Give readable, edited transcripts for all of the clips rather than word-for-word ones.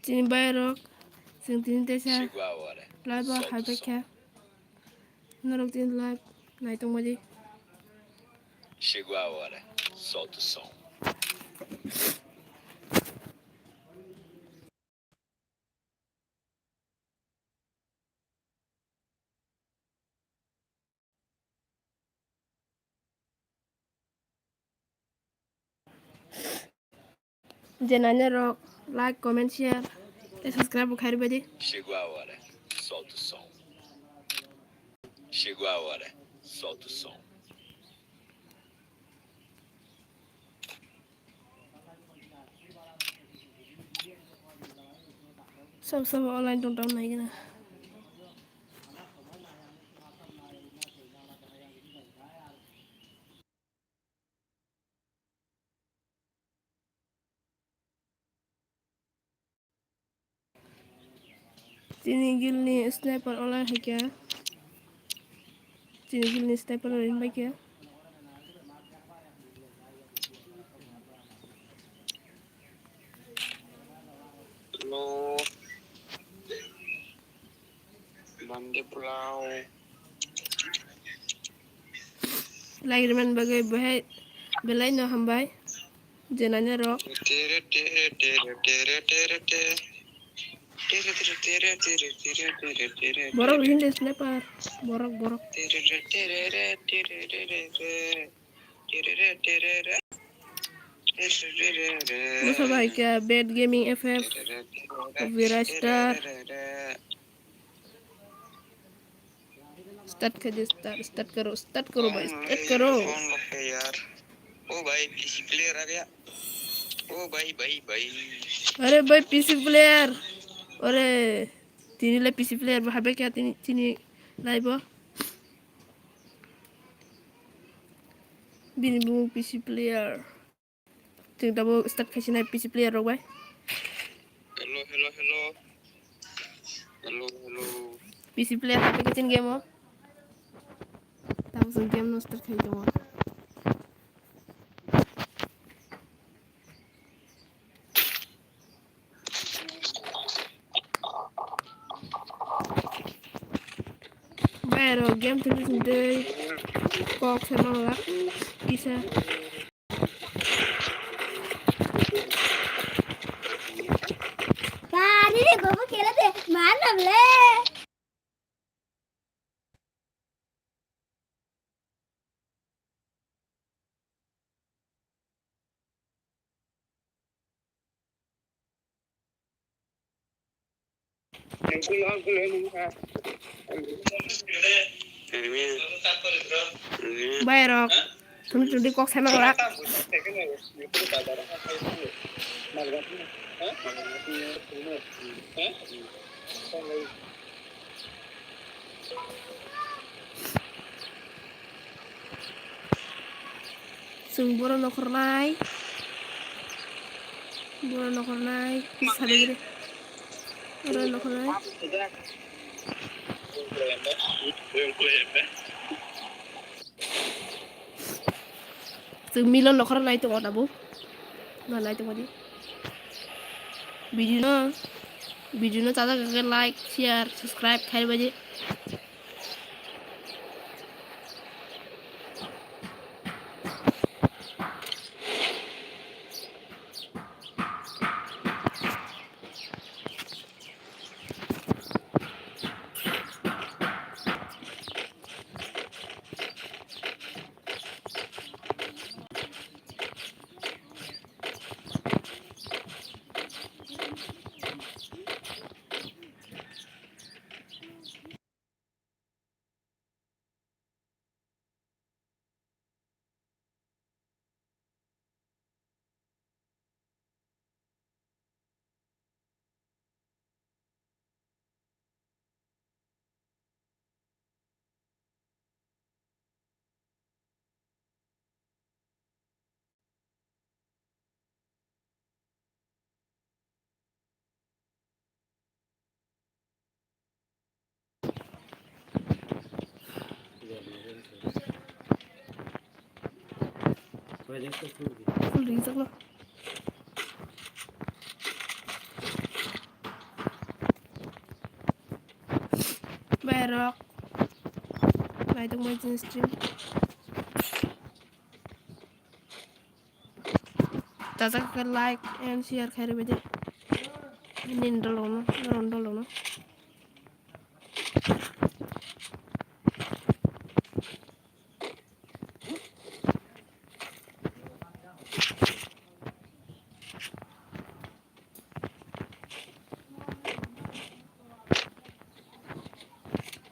Tini Bayrok, Sing Tini Tessa, Laiba Halbeka, Narok Tini Live, Naitung Madi. Chegou a hora, solta o som. Jangan rock, like, comment, share, subscribe buat hari badi. Chegou a hora, solta o som. Chegou a hora, solta o som. Sama-sama online tonton lagi na. Tini gilni sniper online hakya. Tini gilni sniper online hakya. Halo, Bande Pulau. Lagi dengan bagai bahaya belai no hambai. Jangan rock. Borok hindi sniper. Borok. Musa baik ya Bad Gaming FF, Virage Star. Start करो भाई start करो. ओ भाई PC player आ गया. ओ भाई. अरे भाई PC player. अरे tini le PC player bahabe kya tini live bini bu PC player ting tabo start kasi na PC player ro bay. Hello. PC player bahabe katin game mo tapos ang game no start kasi mo pero game terus day kok sama lah bisa Tadi deh gue kira deh mana ble? Bayrok tumi kok sama lah sung boro nokor nai bisa deh boro nokor nai sung milon nokor nai tu ada bu na nai tu madi video no tada ke like share subscribe khair baje full reason rock. Mày tụi mình trên stream. Ta sẽ cái like and share khay bây giờ. Nhìn đồ nó, đồ nó.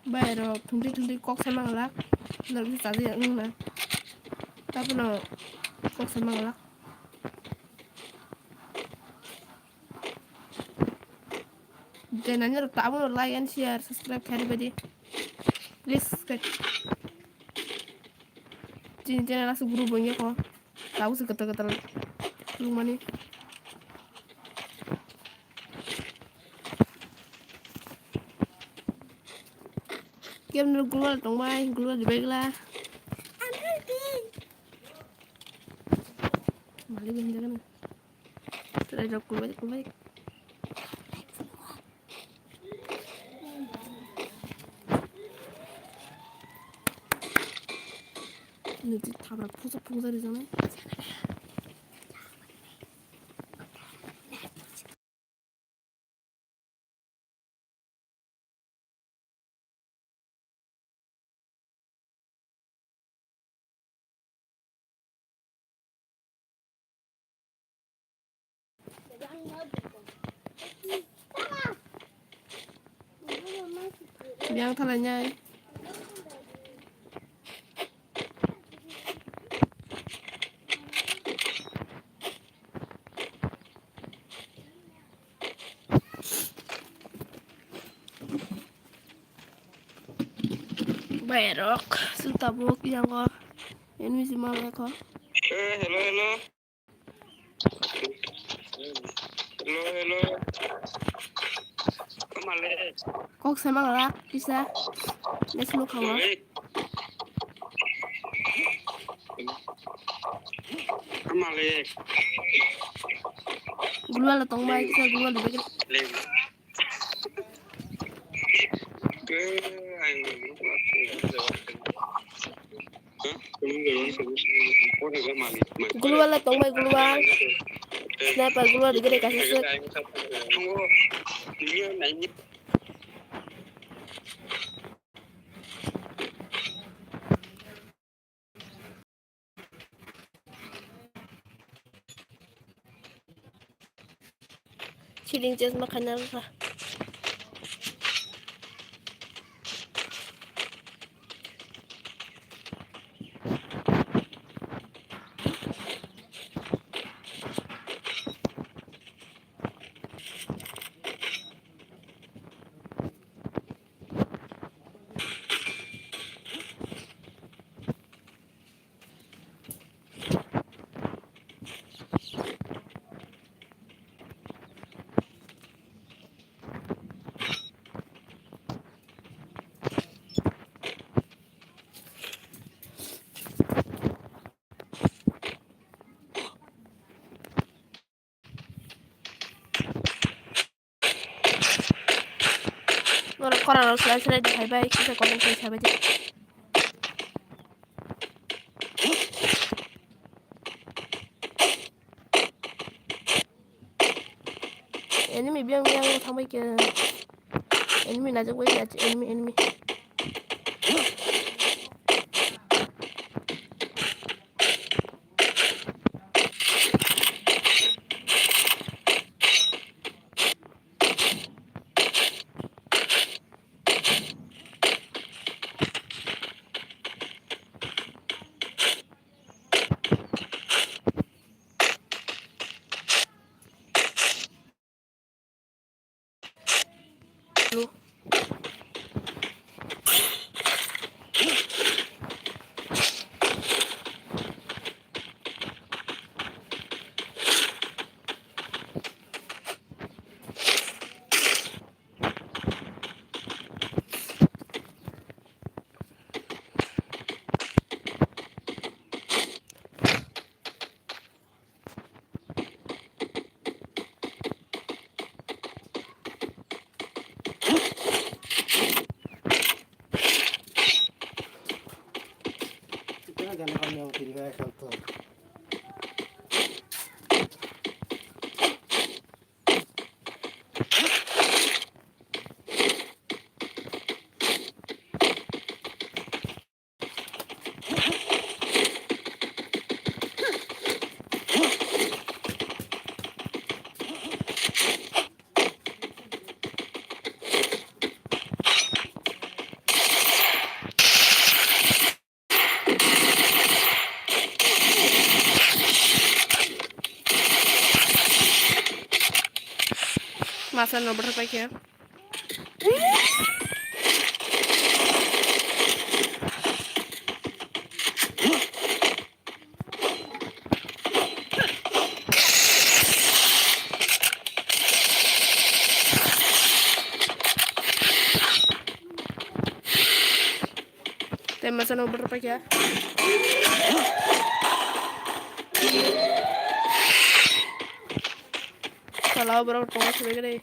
Bây giờ thông tin cóc xem mang lắc. Nó bị sao gì nữa nè. Ta bên nào cóc xem mang lắc. Jangan lupa tahu like and share, subscribe kali badi. Please kak. Channel langsung guru banyak kok. Tahu seketal-ketal rumah nih. Game dulu keluar dong mai, keluar di baiklah. Balik ini jangan. Sudah keluar. Ini tabrak pusat-pusat di sana. Yang thalanya. Berok, sultabuk yang kok. Ini misi malah kok. Hello. Kemana? Kok sama ngelak bisa? Let's look how. Kemana? Keluar lah tong mai kita keluar di bagian. Keluar lah tong mai keluar. Sniper keluar di gede kasih set. Chilling just makanan lah. Orang harus selesai di baik kita komen sahabat. Enemy biang sampai ke enemy najak gue ya enemy. Lu নিয়ম free fire খেলতো Masa no berapa ya? Masa no berapa ya? Kalau berapa tong segede.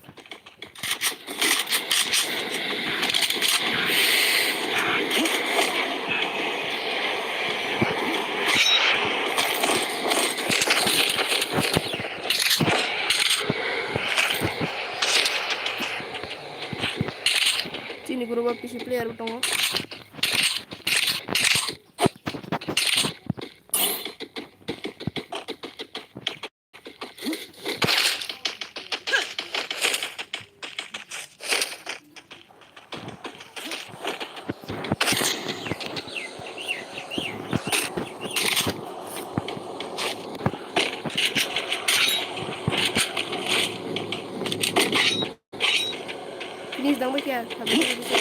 Sini guru bapak PC player tong. Finish dong baik ya, habis ini bisa.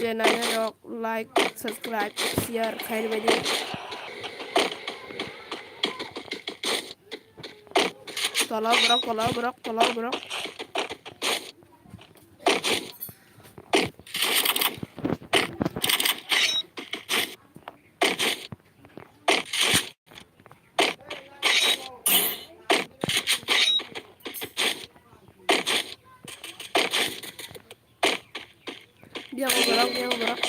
Jangan lupa like, subscribe, share, kayak begini. Tolong berok. Dia mau berok.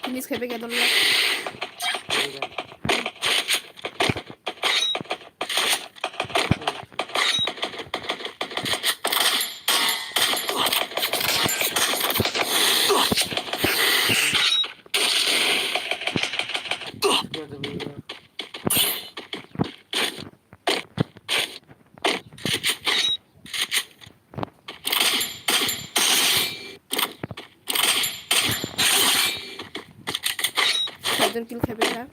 Finish kayak begini dulu ya. Kill kayak begini.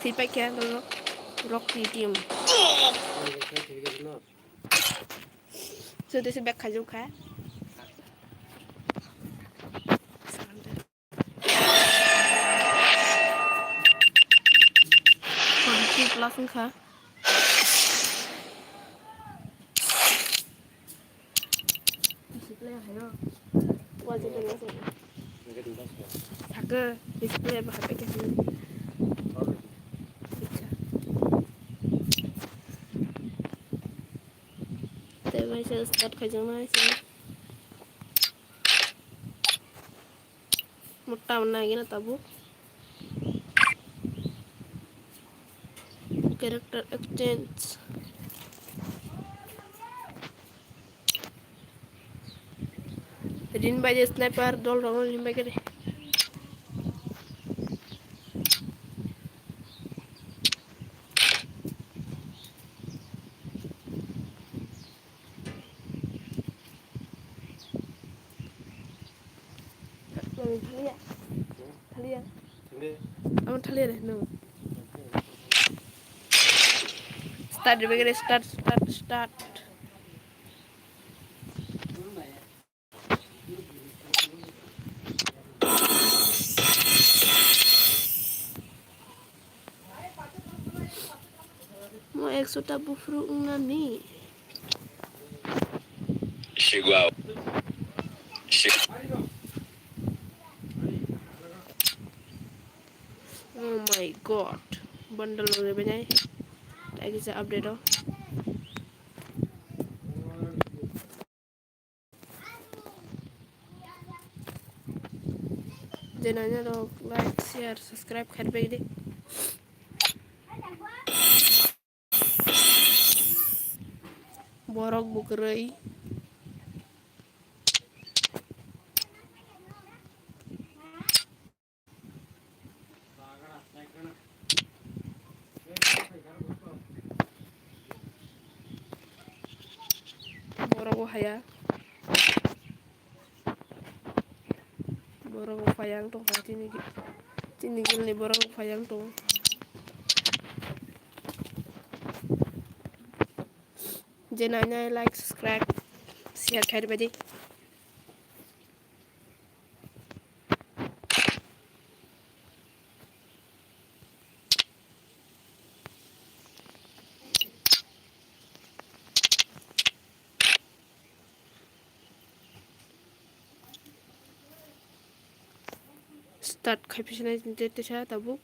thì phải kia nó rock đi tìm rồi tôi sẽ bẹt khai dung khá còn chụp lá phương khá display hay không qua trên đây sẽ thắc display và phải cái gì thế bây giờ start khai dung này sẽ một tàu này cái là tàu bút character exchange Rin by the sniper doll round rin by cái này thaliya deh no start deh begini start mau extra bufru ngani Chegou a. oh my god bundle udah banyak tak bisa update dong jangan lupa like share subscribe kan begini borok bukerai borok haya borok fayang tuh hati ini gini borok fayang tuh jangan like subscribe share kan begini start khai pisna dete cha tabuk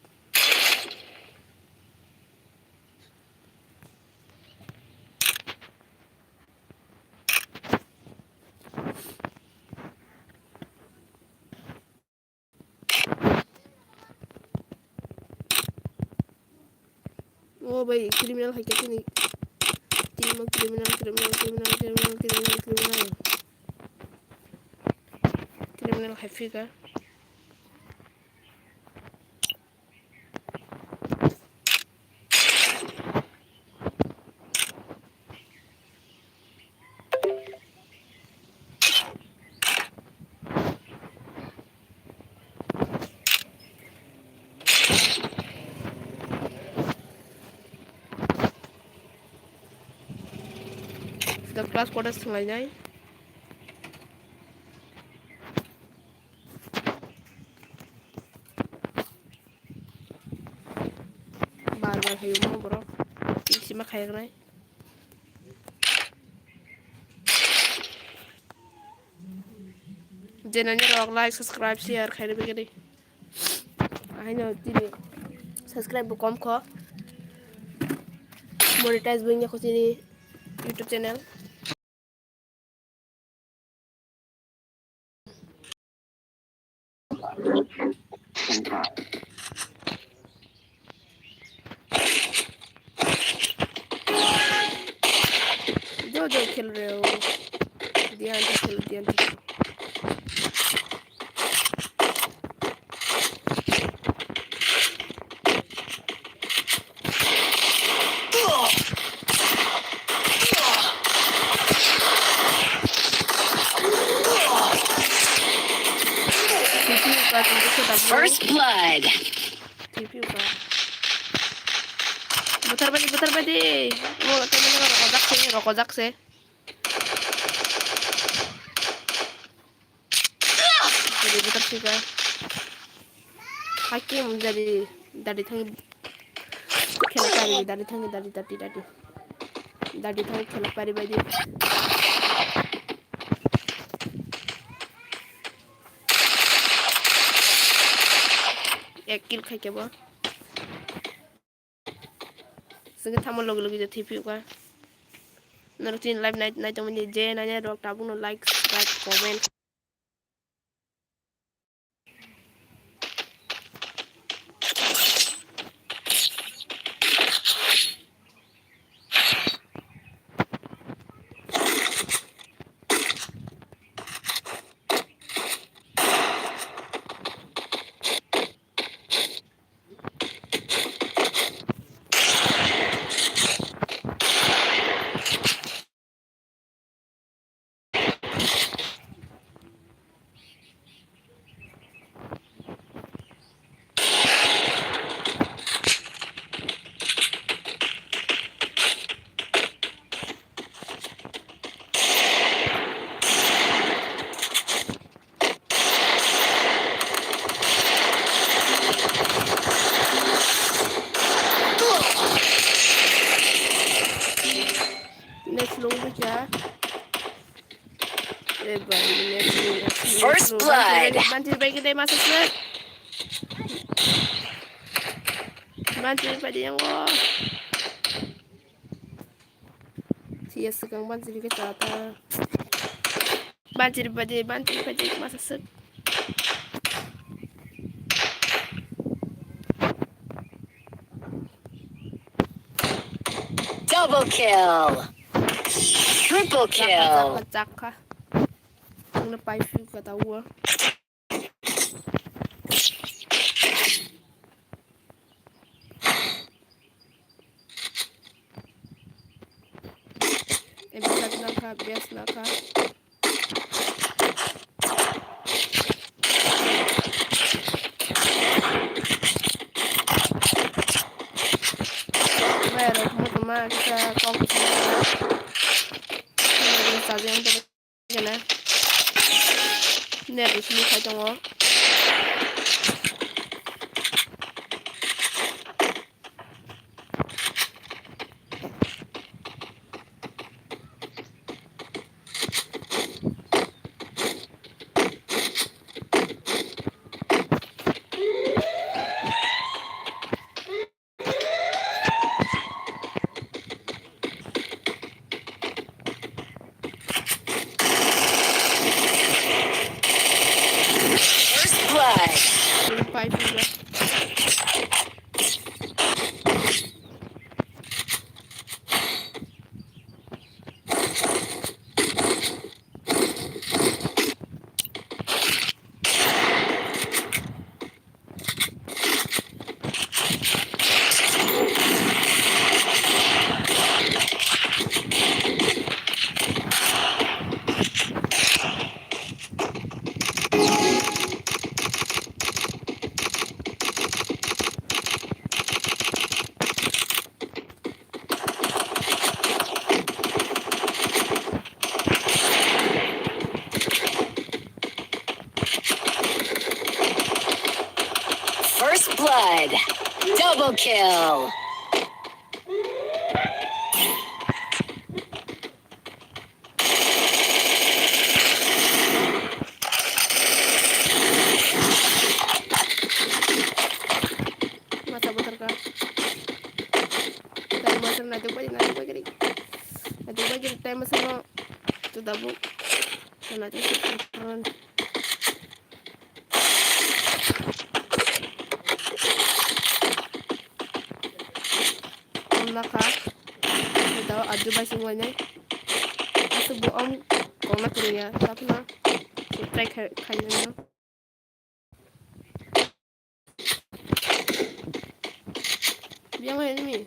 oh baik kriminal hakikat ini tim kriminal hafika the class quarters setengah jam bar hayu mau bro isi mak kayak nai jangan like subscribe share kayak begini hanya tini subscribe bukom kok monetize banyak aku sini YouTube channel जो खेल रहे हो ध्यान से खेलो ध्यान से First blood. Putar balik. Oh, temen rokok sih. Jadi putar sih kan. Hakim dari tangi খেলা পারি দাঁড়ি থাকি খেলা পারি বাইদি এক কিল খাই কেবো जोङो थामोन लगे लगे जे थिपिउगा नरथिन लाइभ नाइट तो मनि जे नाया रक ताबुनो like subscribe comment First blood. Bantu bagi dia masuk set. Bantu pada yang wah. Sia sekarang bantu ke tata. Bantu pada masuk set. Double kill. Triple kill. Cakah. Ang napay feel ka tawa. Bias na ka. Pero teman-teman kita fokus saja untuk gimana? Ini di sini saja mau. First blood. Double kill. Masa putar ka. Time masuk nanti bagi time masuk no. Itu dabu. Nanti turun. Naka. Ito adyo ba semuanya? Asa buong kung nakriya. Tapi na. Try kaya. Biar mana ni?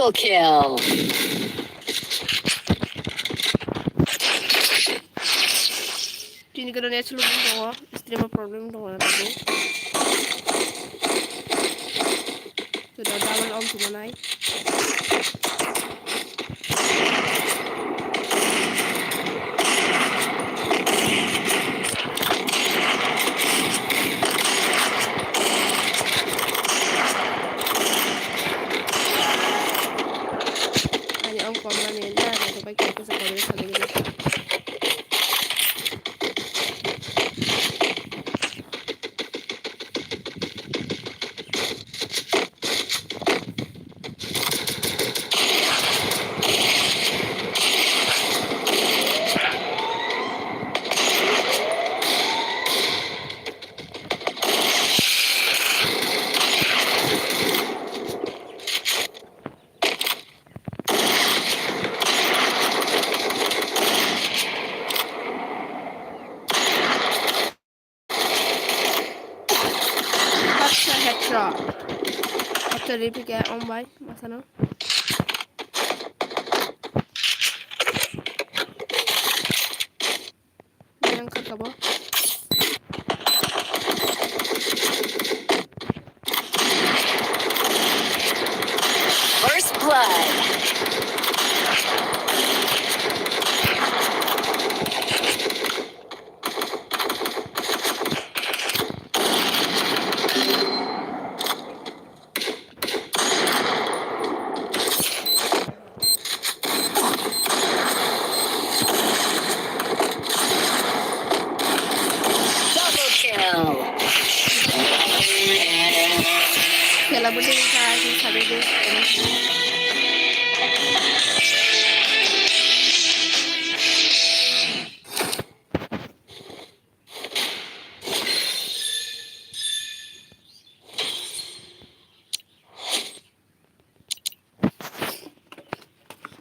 Double kill. Tini ko na niya sulubin ko. Stream problem ko na tayo. Sudah double om sebenarnya. Hanya om komen ini ada sampai kita sekali sekali. Headshot. After repeat ya om bay masana. Yang kakabo. First blood. Double kill. Kela berdiri kasih sabi deh.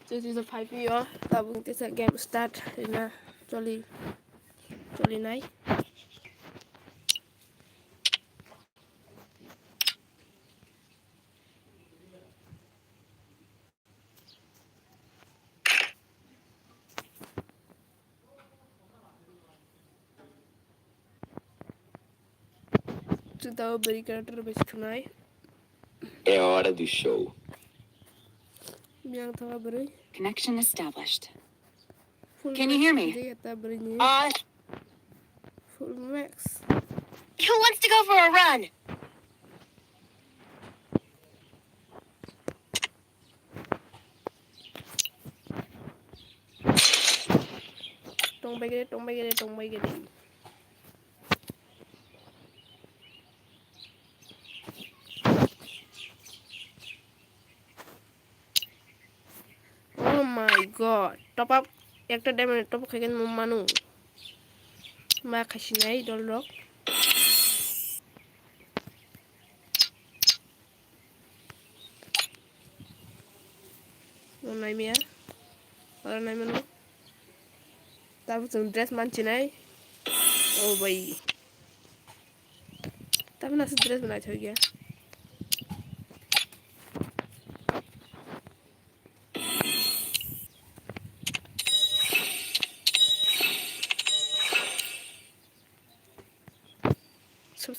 This is a 5-year. Tabung tisa game start na Jolly night. Kita beri karakter base tonight. É hora do show. Yang tahu beri. Connection established. Full Can you max hear me? Dia kata berinya. Full max. Who wants to go for a run? Tong bay gede. Oh my god. Top up একটা damage top খাইকেন মানু মা খাইছি নাই দল rock নাই মিয়া আর নাই মানু তারপর তুমি ড্রেস মানছি নাই ও ভাই তারপর না ড্রেস বানাইতে হয়ে গিয়া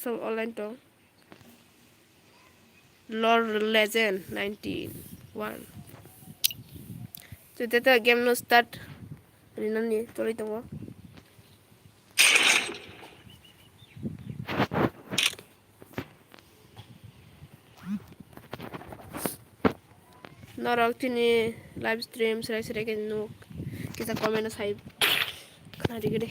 सब ऑनलाइन तो लॉर्ड लेजेंड 91 तो तेता गेम नो स्टार्ट रिननी चली दङ नरक तिनी लाइभ स्ट्रीम सरासरि के नो किसा कमेन्ट साइब खारि गरे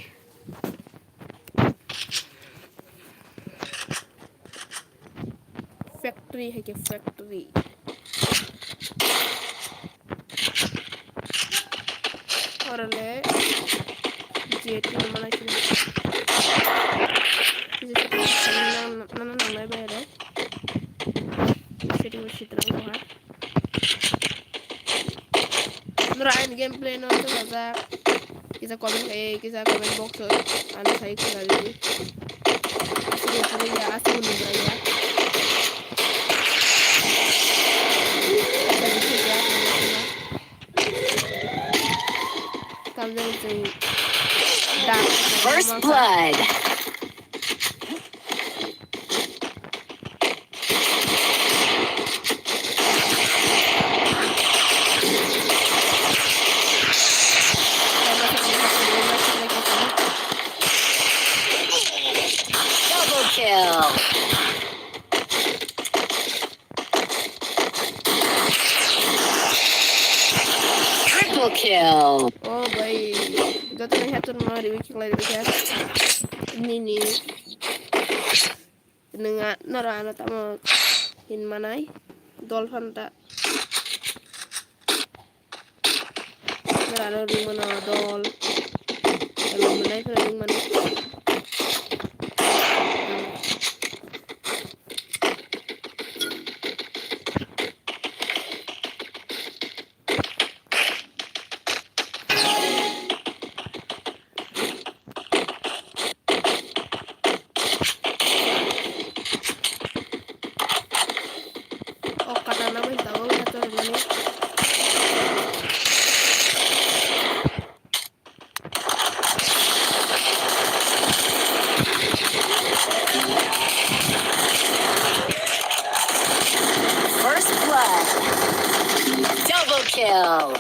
फैक्ट्री है क्या फैक्ट्री और ले jetty mana sini nana nana bayar setting masih terang banget nurain gameplay nonton aja kita komen box anda saya kembali asli ya asli menurut ya something dark. First blood. Double kill. Triple kill. Oh baik, kita terlihat tuh mau di wiki lain ya. Ini nih, dengan nara anak tamu in manai, dolphin tak. Nara di mana dol, kalau manai kalau di mana. Oh kata nama tahu atau mana? First blood. Double kill.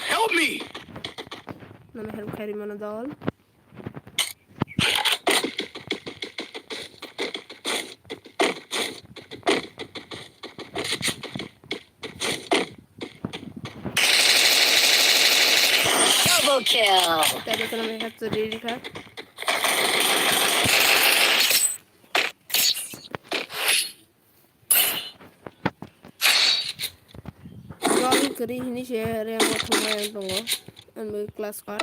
Help me! Nama help carry mana dol? Double kill. Tadi tu nama help tu diri kan? Kalau kiri ini share yang mau tunggu yang tunggu, ambil kelas card.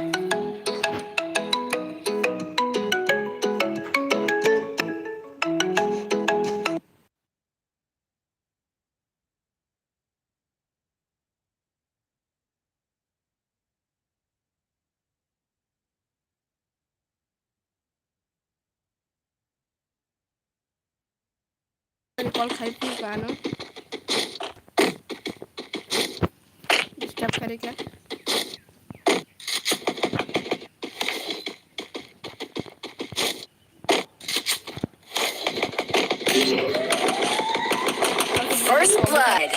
Call खाई कानो disturb करे क्या First blood.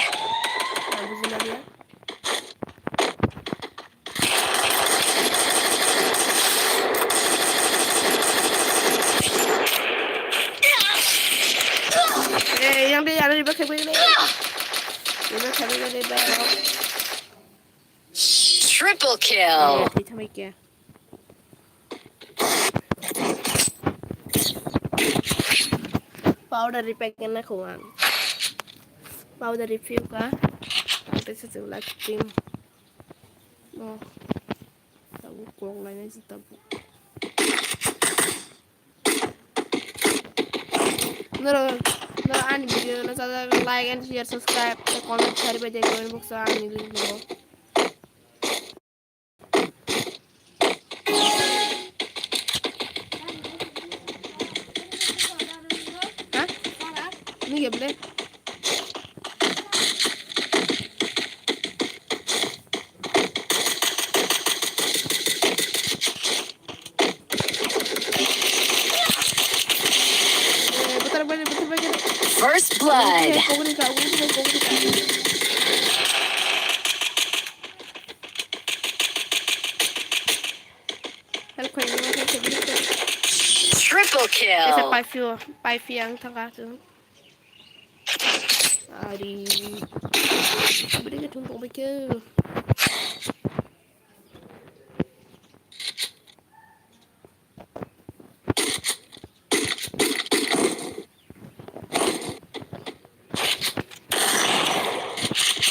Yang dia ada di belakang ini. Di belakang ini ada. Triple kill. Di tengah kia. Powder repack na kuang. Powder review ka. Ito sa tulad team. No. Tahu kuang lainnya sih tahu. No ani video na sa like and share subscribe sa comment share pa jay comment box sa ani link mo. Ha? Ni gable. First blood. Triple kill. Ese pai fiang thanga tu. Ari. Beri ke tumpuk betul.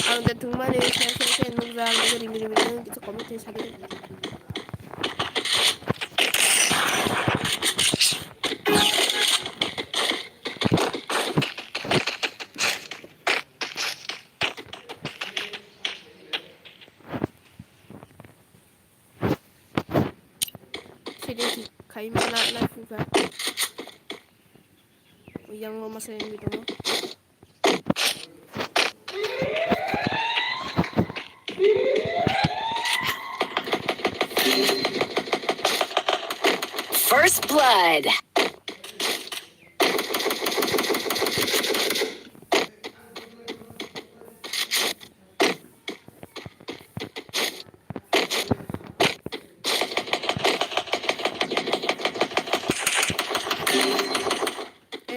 Ang datang mana saya nunggal gini kita komite sakit. Jadi kayak mana live juga. Yang lo masain gitu loh. First blood.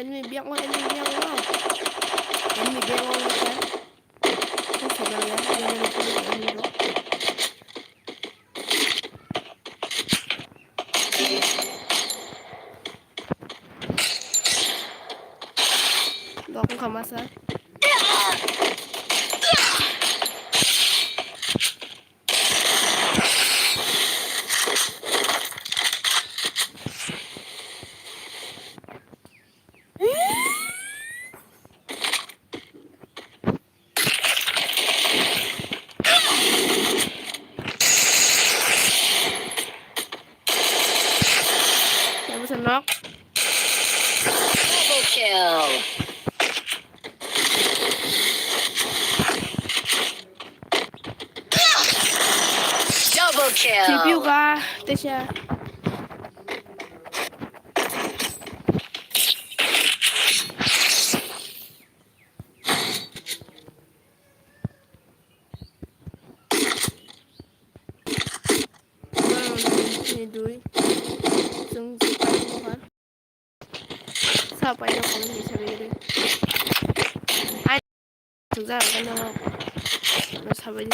Enemy biang lo. Enemy biang lo kan. Ini sabar ya. Jangan lupa di enemy lo. Lo aku kamasa. Yang bisa knock. Double kill. Double Review kill. kah, Tesya? Ini dui. Sung bukan. Siapa yang komen bisa begini? Ai, thực ra là cái nó sao vậy?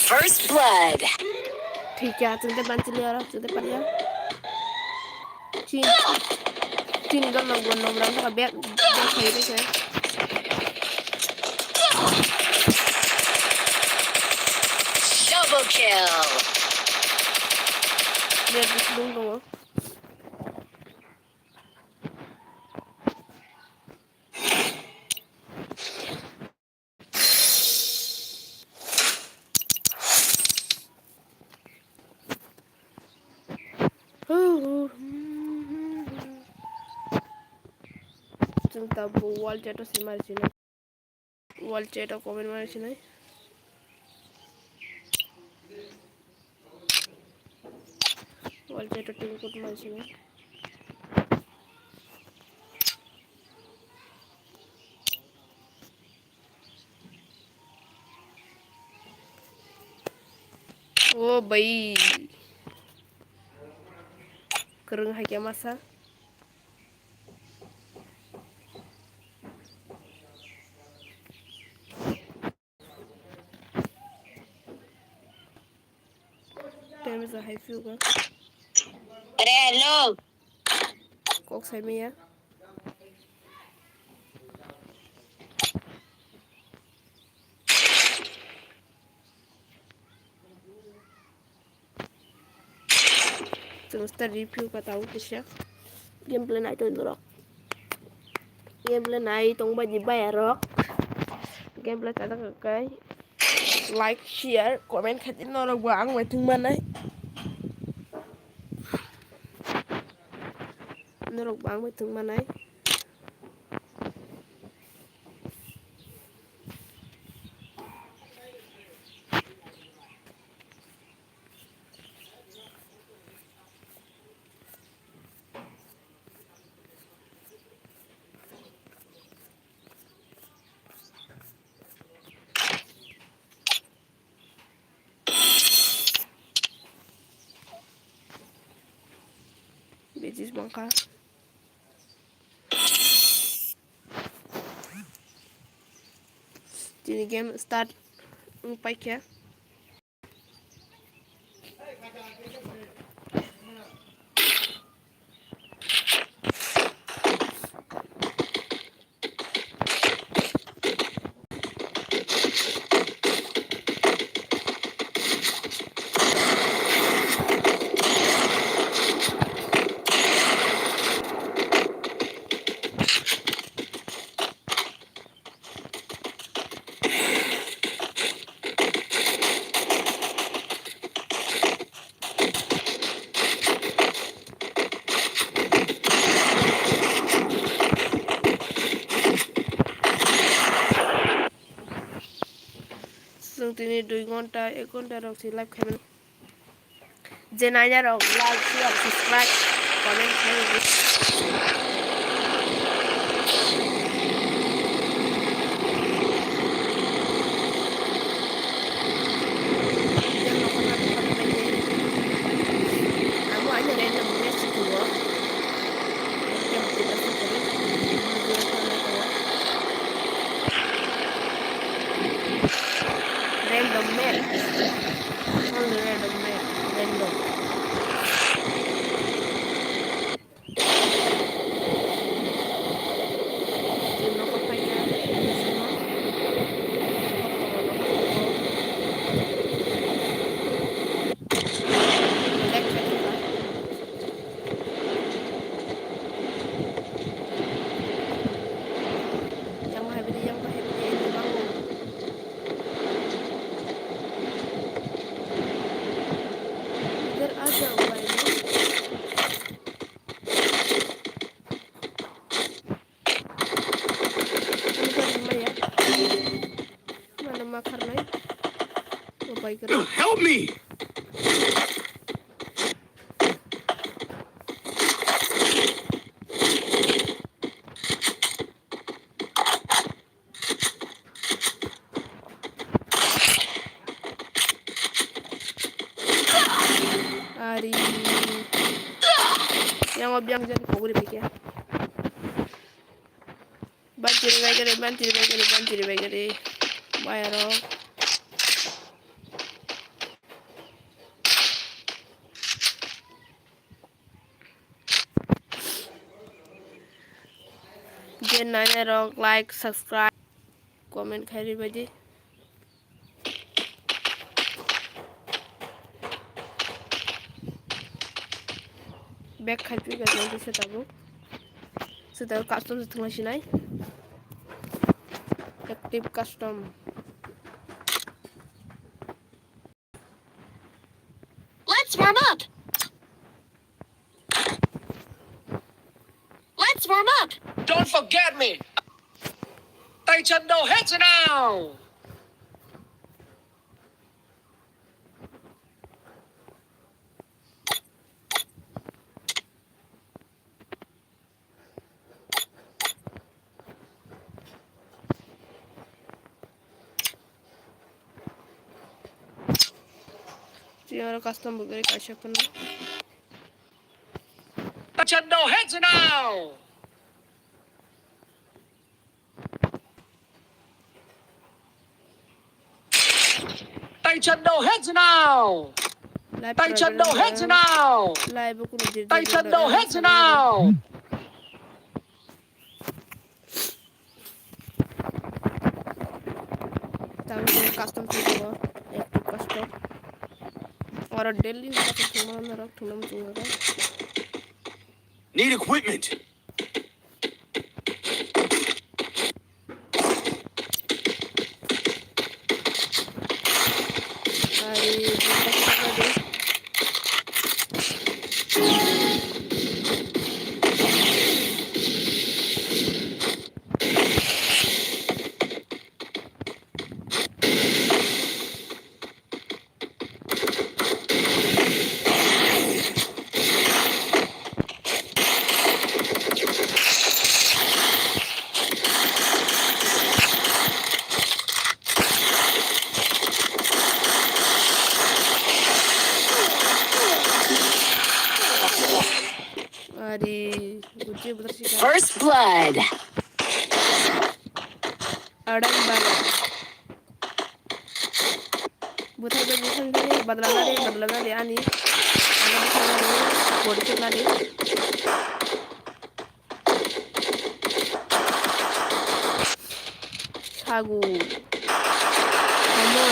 First blood. ठीक है chúng ta bắn chili rồi chúng ta bắn nhá chin gam là buồn nồng lắm các bé thấy đấy chứ Double kill. bé đúng không chúng ta bộ wall chat से मारছি না wall chat comment মারছি না wall chat team code মারছি না ओ भाई kering hai masa tem sa hai fiu ka Hello. kok sai me ya semester review ka tahu kisah gameplay na ito rock gameplay na itong baji bayarok gameplay tata kakay like share comment khatin no ra wang mai thung man ai no ra wang mai thung man ai Betis bangka jadi game start umpai ya जों दिनै 2 घन्टा 1 घन्टा रक्सी live खायमोन जे नायना रक like share subscribe comment खायमोन Aku aja random match itu loh. Yang kita suka random match. Only random match. Random. Sino ko pa yan? Sino? Yang ko happy ini bangun. Biar aja ubah ini. Ini kan lima ya. Mana makar nih? Ubah keren. Help me! Hari yang obyang jadi pokok dipikir. Banjir begini. Bayar dong. Jangan nanya dong, like, subscribe, komen kari baji. Back खाइपि गाज्रि सेटाबो custom setengah sini active custom Let's warm up. Don't forget me. Tay chân đâu hết rồi nào. Dia custom bergerak kayak apa nih? Tay chân đâu hết rồi nào. Tay chân đâu hết rồi nào. Tay chân đâu hết rồi nào. Tay chân đâu hết rồi nào. Tahu custom semua, active custom. Orang daily custom semua orang tunam semua kan. Need equipment. First blood. Ada yang baru. Buta bukan ini badalan dia ani. Ada bukan ini bocor lagi. Sagu. Kamu.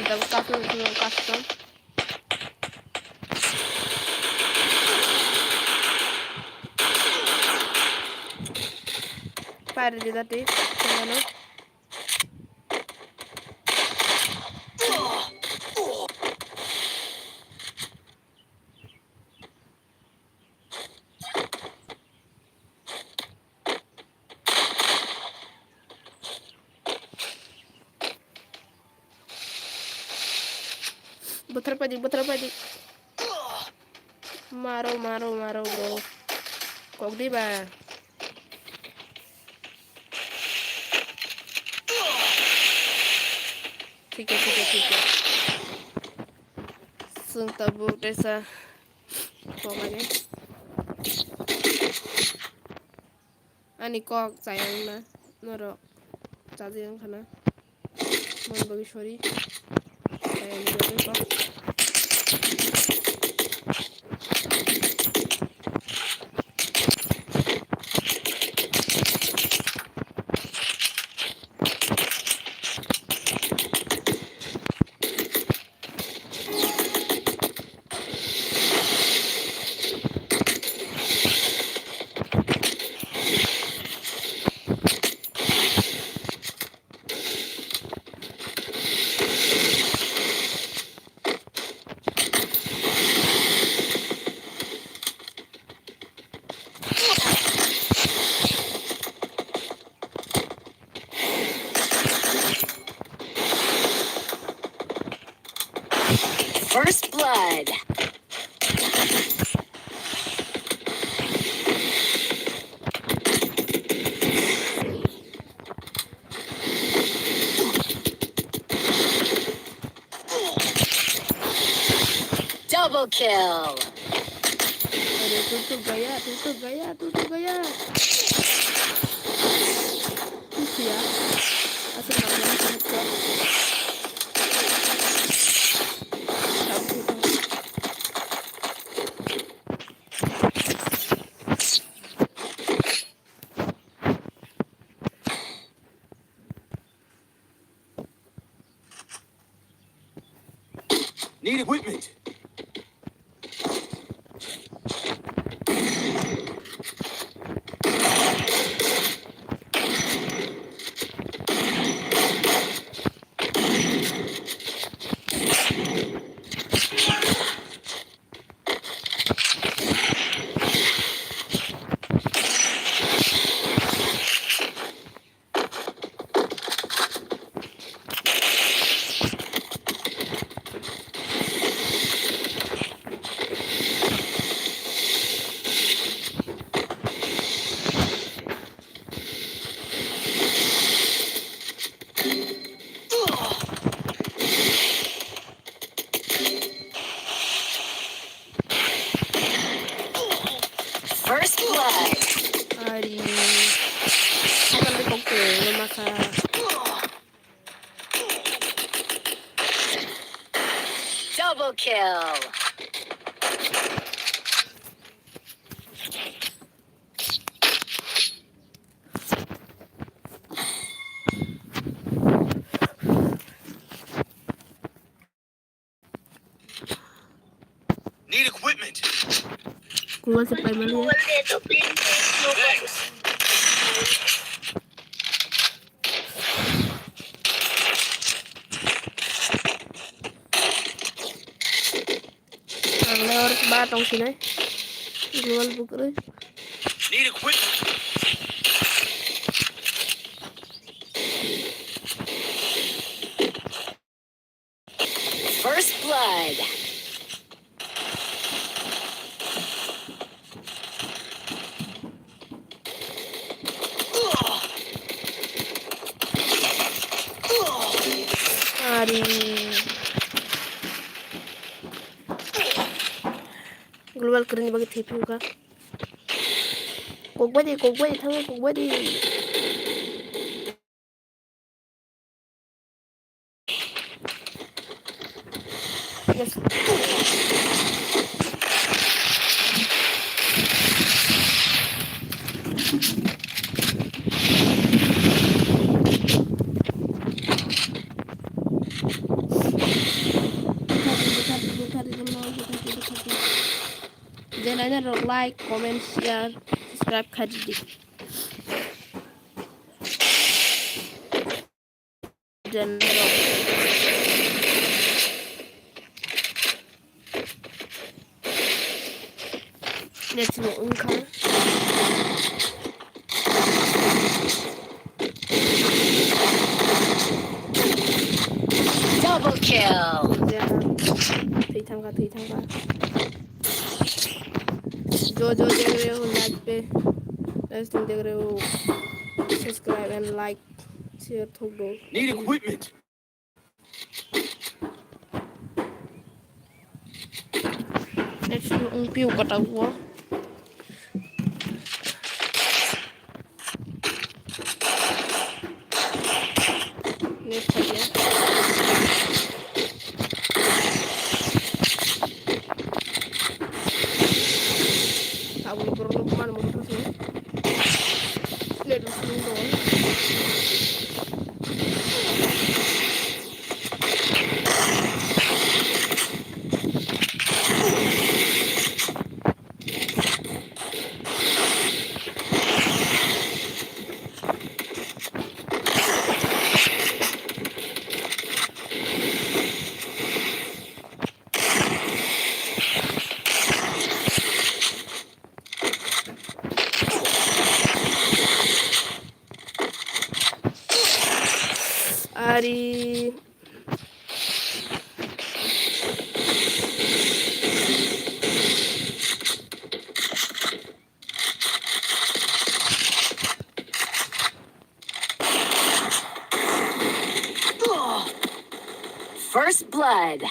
kita custom custom. Fire di tadi, mana? Putar padi. Maro bro. Kok di ba? ठीक है सुनता boat ऐसा pokoknya ani kok sayang na noro caji yang kana mon bagi sorry sayang juga kok First blood. Double kill. Aduh, tutup gaya ya asal namanya tutup Need equipment. First blood. hari akan dipukul masa Double kill. Need equipment. keluar sampai mana ya Thanks. lewat batong sini keluar buku Need equipment. First blood. hari global kerja bagi TV juga kok gue tangan kok gue di yes channel, like, comment, share, subscribe कर दीजिए. Let's go income. Double kill. थी थंगा जो देख रहे हो like पे देख रहे हो सब्सक्राइब एंड लाइक शेयर ठोक दो. Need equipment. Let's do un più kata हुआ. Next aja. Tahu perlu kemana mau terus ya? Lihat dulu dong. Ari First blood.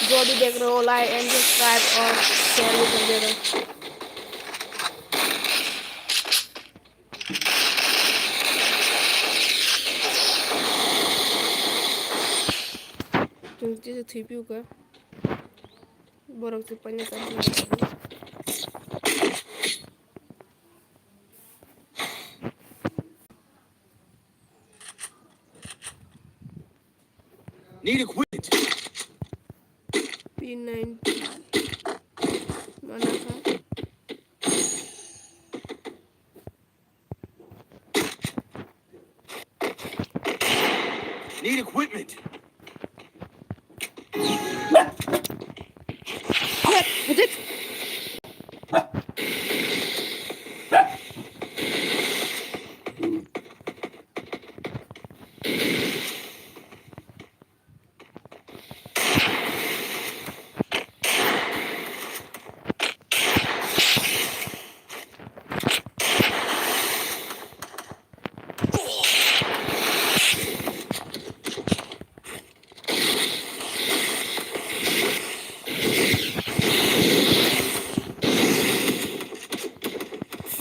जो भी देख रहे हो लाइक एंड सब्सक्राइब और शेयर भी कर देना. Tuh itu TV juga. Borong tipanya tadi. Need equipment. P90 mana kah? Need equipment. Betul.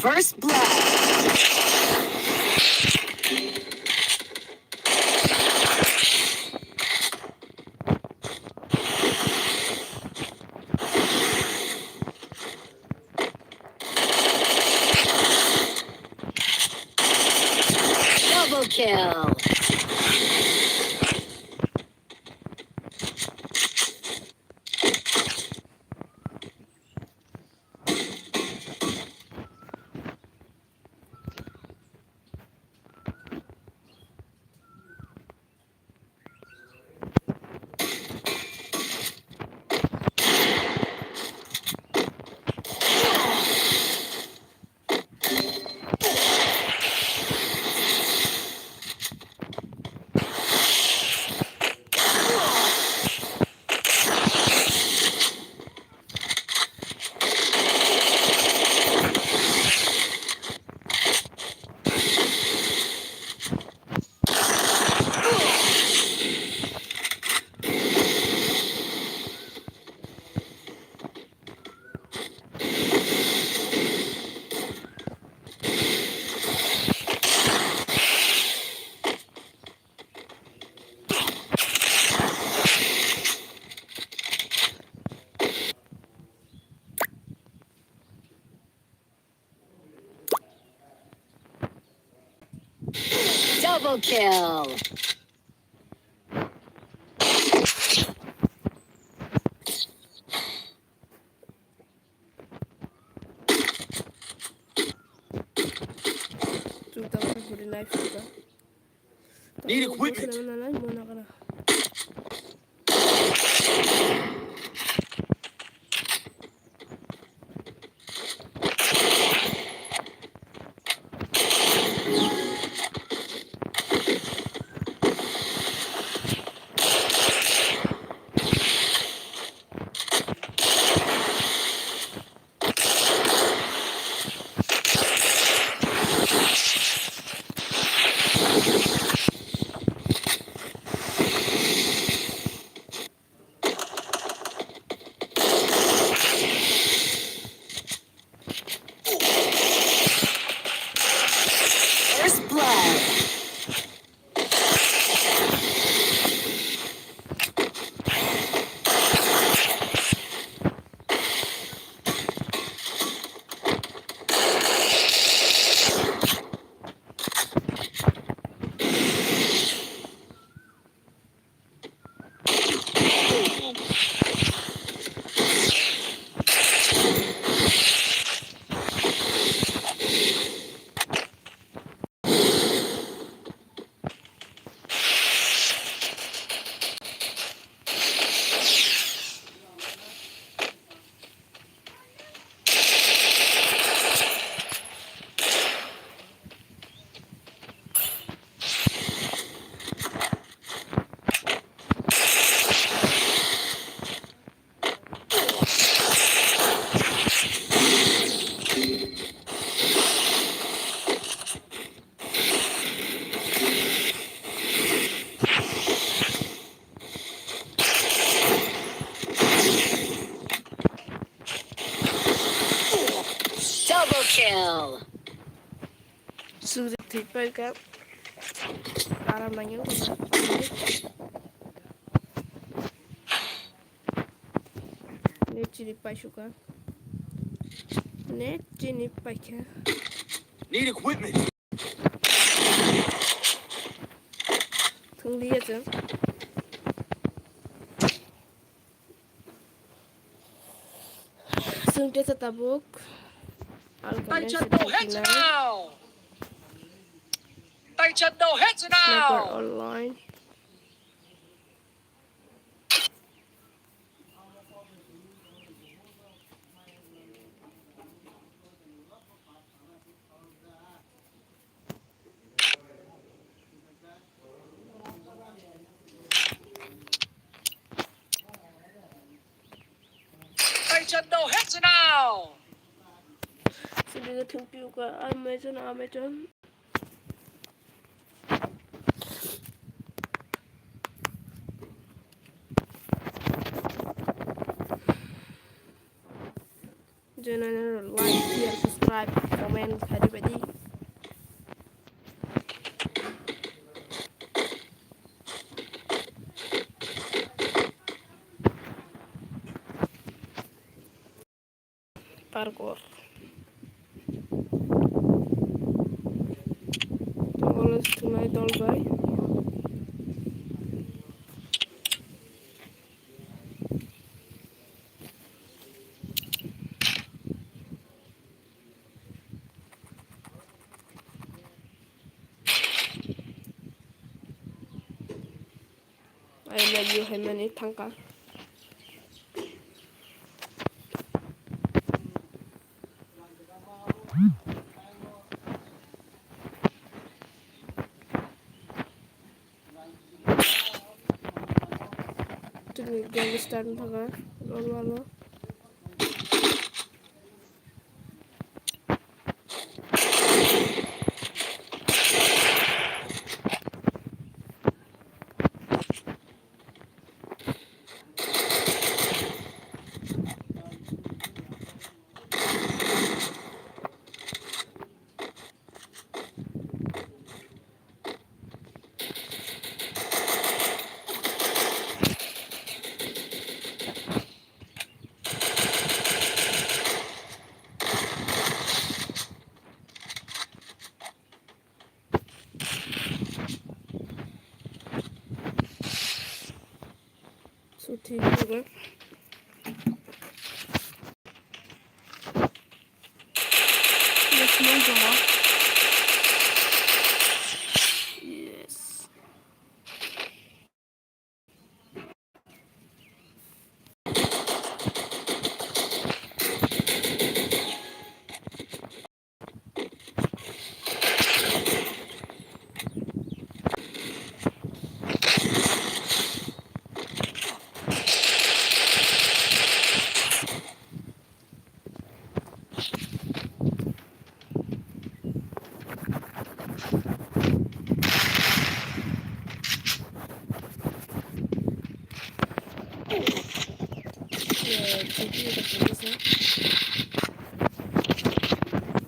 First blood. Double kill. Double kill. Kita akan beri live juga. Need Tapi equipment. bosan naman na muna ka na. First blood. Double kill. Sudah tipe kan? Para nanya Net cinipay juga. Net cinipay ka. Need equipment. Kung lihat ya. Sudah setabuk. Tay chân đầu hết rồi nào. Tay chân đầu hết rồi Sniper nào. online. Tay chân đầu hết rồi nào. Sudah tertiup ke Amazon. Jangan like, share, subscribe, komen, hari-hari. Parkour. Tolong tunai tol guys. I love you, Hemani Tangka. Game start Tangka. Lalu. So TV juga. Let's move on. Yes.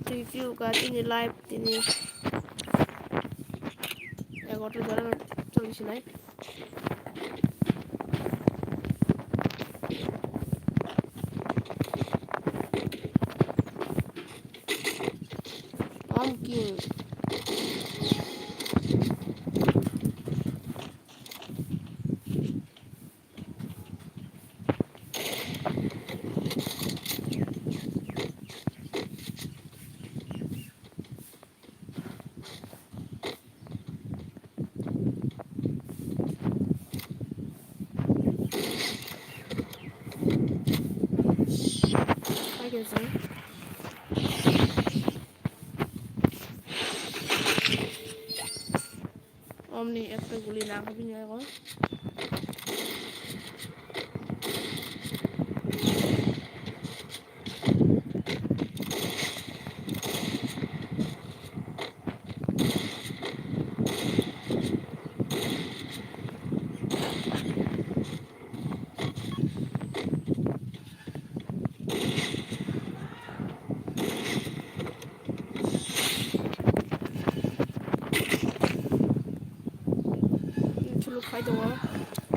Review ka tini live tini egoto jalan চলছে নাই pumpkin I can say omni একটা গুলি না খাবি না এখন Chulu khai dong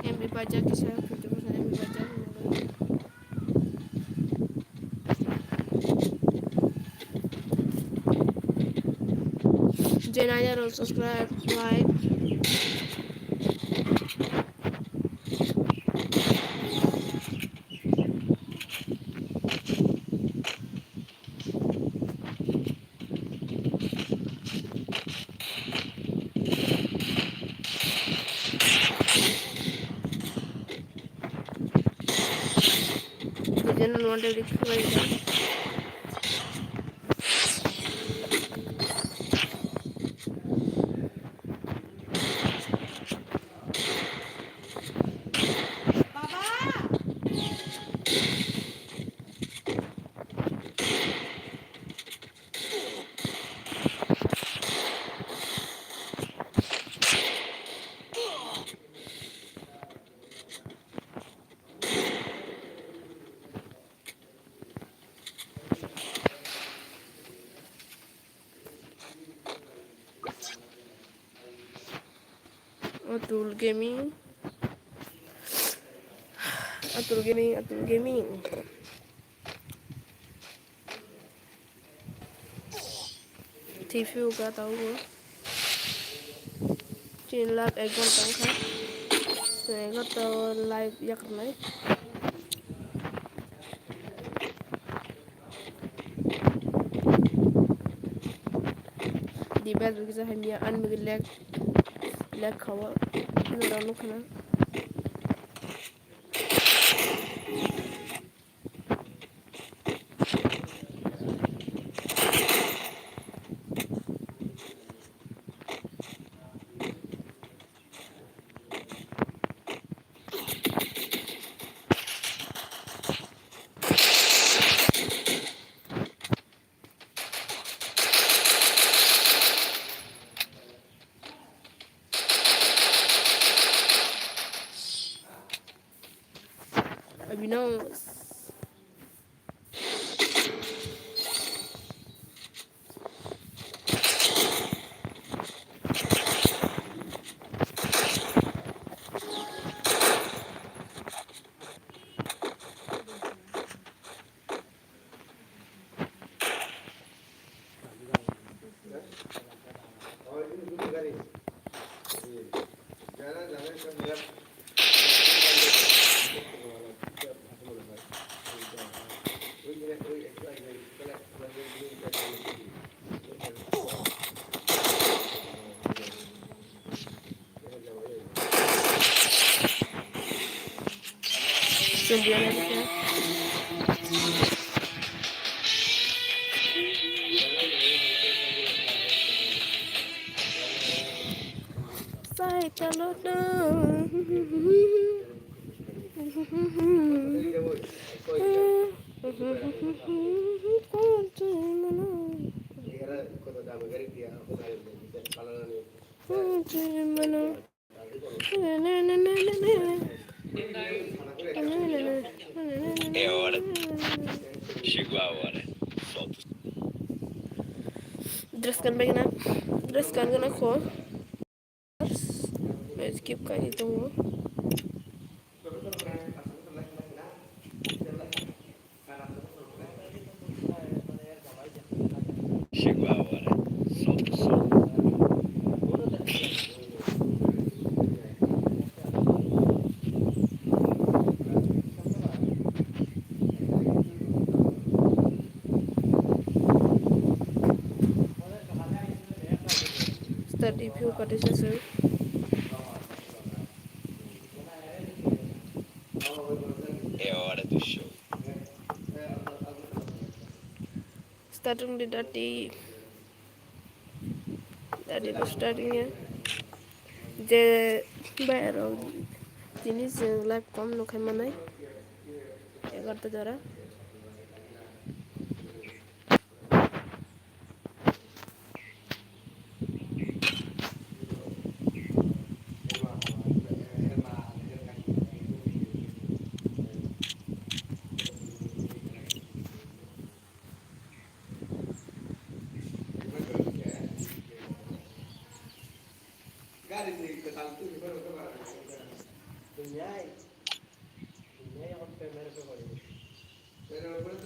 em bị baca kisah video pasal em bị baca jangan aja don't subscribe like jangan want to record Atul Gaming TV होगा ताऊ वो 3 लाख 1 घंटा का तो तो लाइव या करना है di bed because I'm here and we leg cover no don't look na Abinos Sembilan aja ya. Saya kalau dong. É hora. Chegou a hora. Solta os Jelaskan baik jelaskan kan aku. Let's keep kayak gitu. Chegou a hora. Solta o som. Start review pada session. É hora do show. Starting di startingnya je bayar jenis live kom no khay manai 11 jara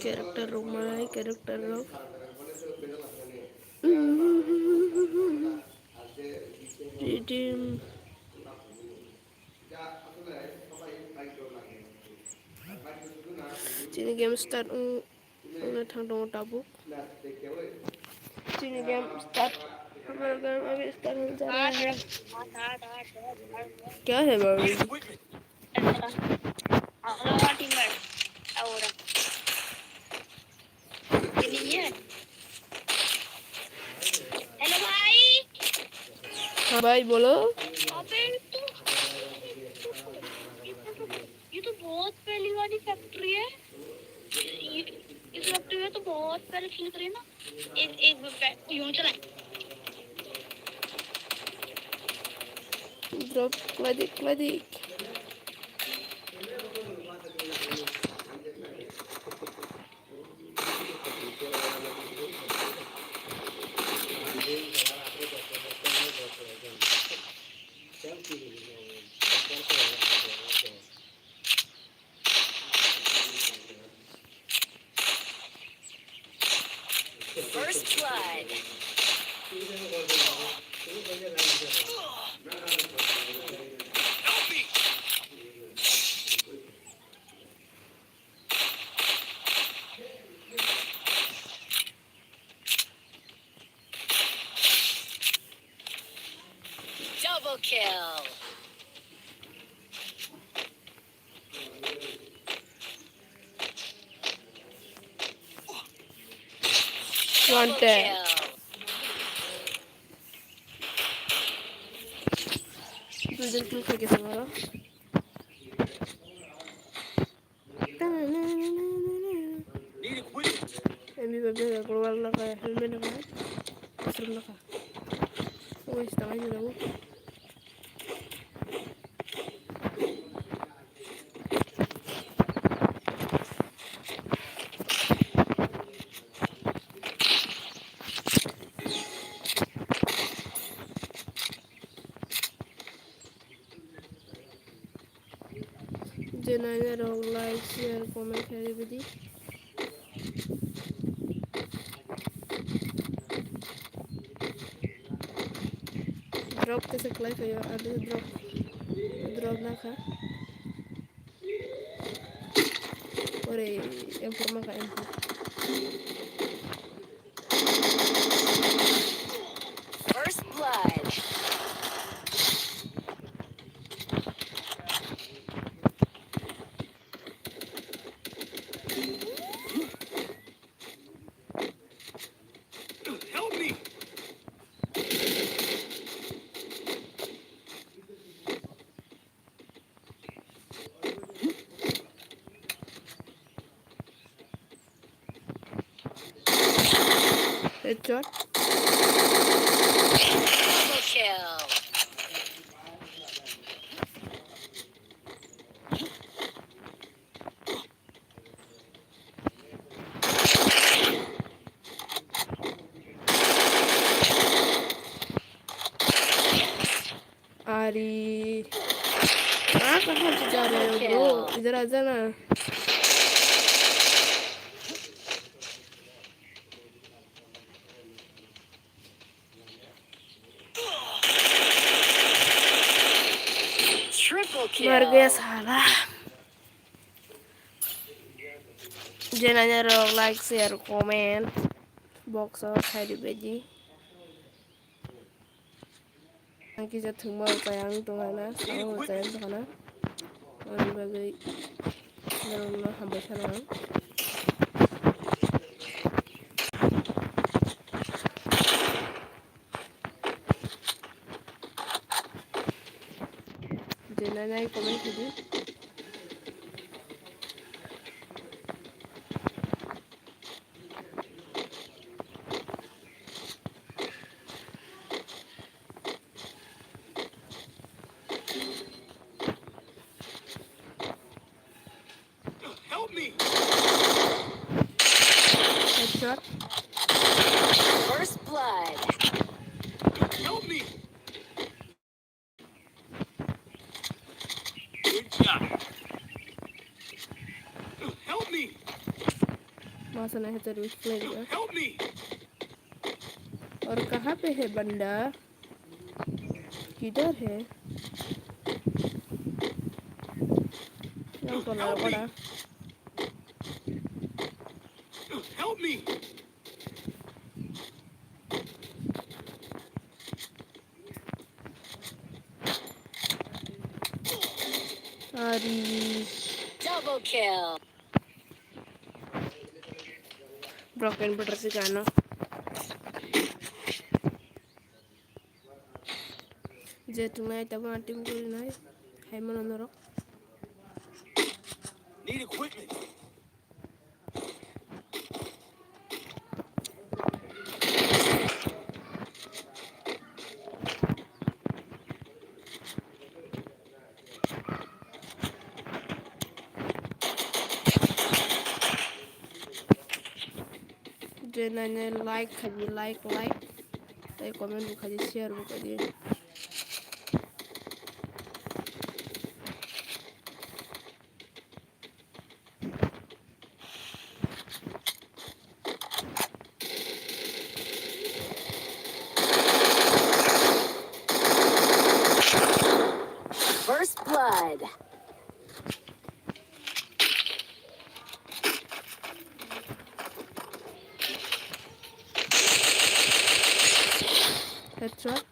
karakter rumah karakter lo jadi sini game start thang dong tabuk sini game start हमारा game अभी start हो जा रहा है क्या है बाबू Ahora timber. Ahora. Ini ya. Hello भाई. हाँ भाई बोलो अबे ये तो बहुत पहली वाली फैक्ट्री है. इस फैक्ट्री में तो बहुत पहले फिल करी ना. एक यूं चलाए. drop kladik First blood. Double kill. one Double tap kill. golden kill kayak gitu malah Need equipment. MB babi nggak keluar lah kayak helmet apa serem lah kak wih setengah aja dah jenanya dong like share komen kayak gitu drop कैसे क्लाइ kayo ada drop na ka ore informa ka info First blood. Headshot. Double kill. अरे कहाँ कहाँ से जा रहे हो bro? इधर आ जाना। Triple मर गया kill. साला। Jangan nyerok, like, share, komen, box of hari beji. Angki jatuh mau sayang tungana, sama mau sayang tungana. Orang bagi dalam hamba sana. Jangan nyai komen video. Help me! Headshot. First blood. Help me! Good job. Help me! मौसम है तो रुक लेगा। Help me! और कहाँ पे है बंदा? किधर है? yang kolar kola. Help me! Ari Double kill. broken butter sih kan? Jatuhnya itu apa tim gue nih? Hai mana norok? Need equipment. Jangan like, kaji like, tapi komen bukan di share bukan di. First blood. Headshot.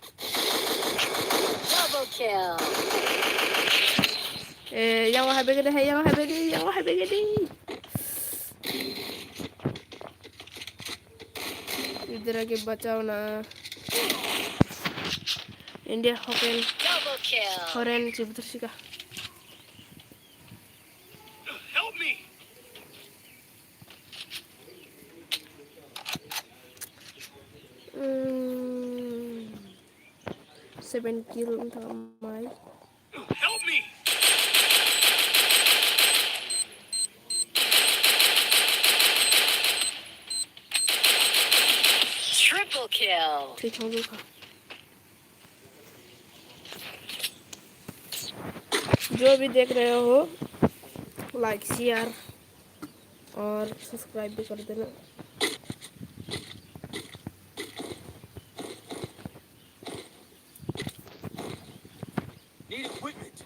Double kill. Yang wahai begini, yang wahai begini. इधर आके बचाओ ना। India हॉकेन Double kill. हॉरेन चिपतर्शिका Help me! 7 kill untuk Mai. Help me! Triple kill. ठीक हो गया। जो भी देख रहे हो लाइक शेयर और सब्सक्राइब भी कर देना। Need equipment.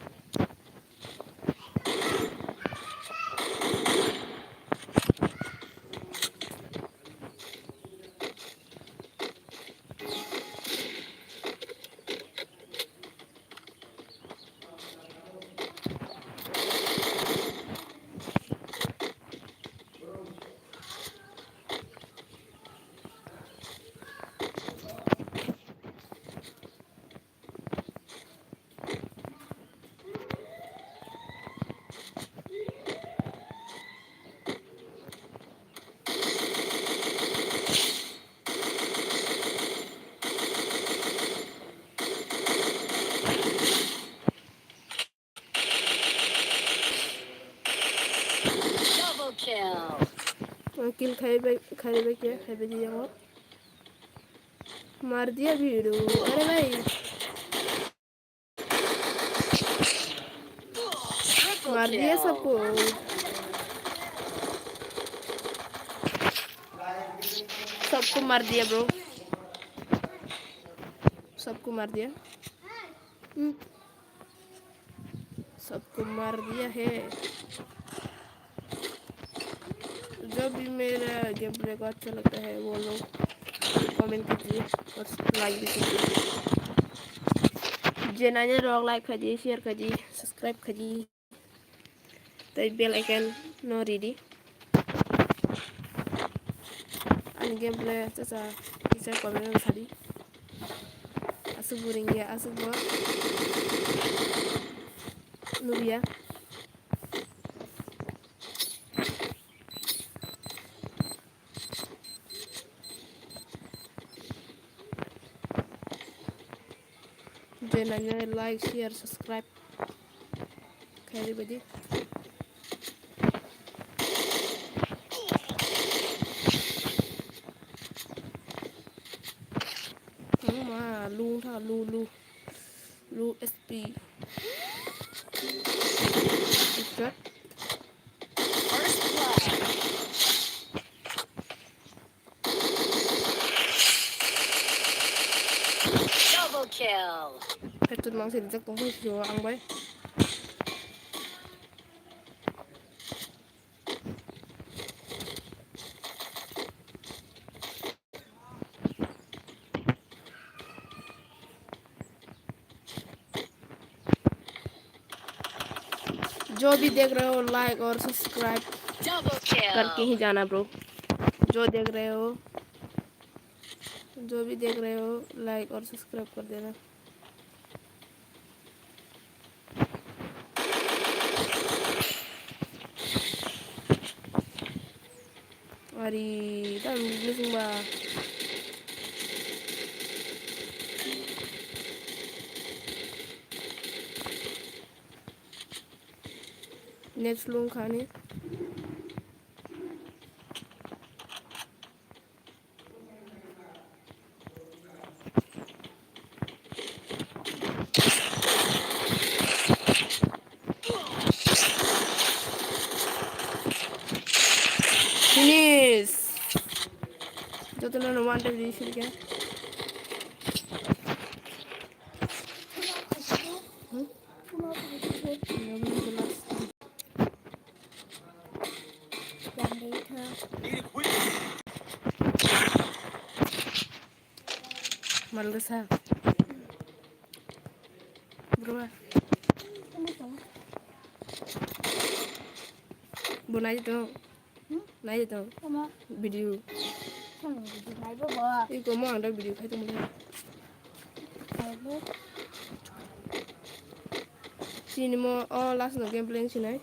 kill. किल खाए क्या दिया वो मार दिया भीड़ू अरे भाई Triple मार दिया kill. सबको सबको मार दिया ब्रो सबको मार दिया सबको मार दिया है जो भी मेरा गेम प्ले को अच्छा लगता है वो लोग कमेंट कीजिए और लाइक भी कीजिए जेनाने रॉग लाइक कीजिए शेयर कीजिए सब्सक्राइब कीजिए तो बेल आइकन नो रेडी आणि गेम प्ले त्याचा तिचा कमेंट साठी असं बोरिंग आहे असं बघ नुबिया जेनाने लाइक शेयर सब्सक्राइब खाली बदी mà luôn thôi luôn SP chết First blood. Double kill. phải tụi mang xin chắc cũng phải chịu ăn bấy जो भी देख रहे हो लाइक और सब्सक्राइब Double करके ही kill. जाना ब्रो जो देख रहे हो जो भी देख रहे हो लाइक और सब्सक्राइब कर देना अरे टाइम मिसिंग बा नेक्स्ट लूँ खाने फिनिश जो तुमने वांटेड रिसीव किया Need equipment. Malasa bro bữa nay tao nãy giờ tao video đi có món đâu video khai tao mới sini mo last no gameplay sini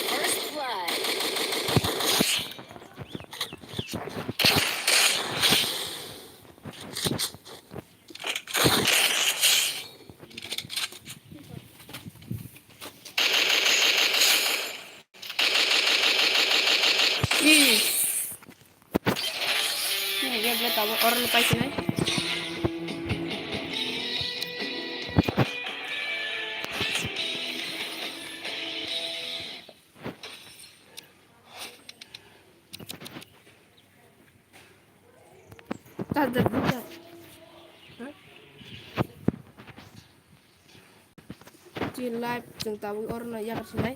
First blood. ini gameplay tahu orang lupa sini tak ada buka di live tentang orang yang sini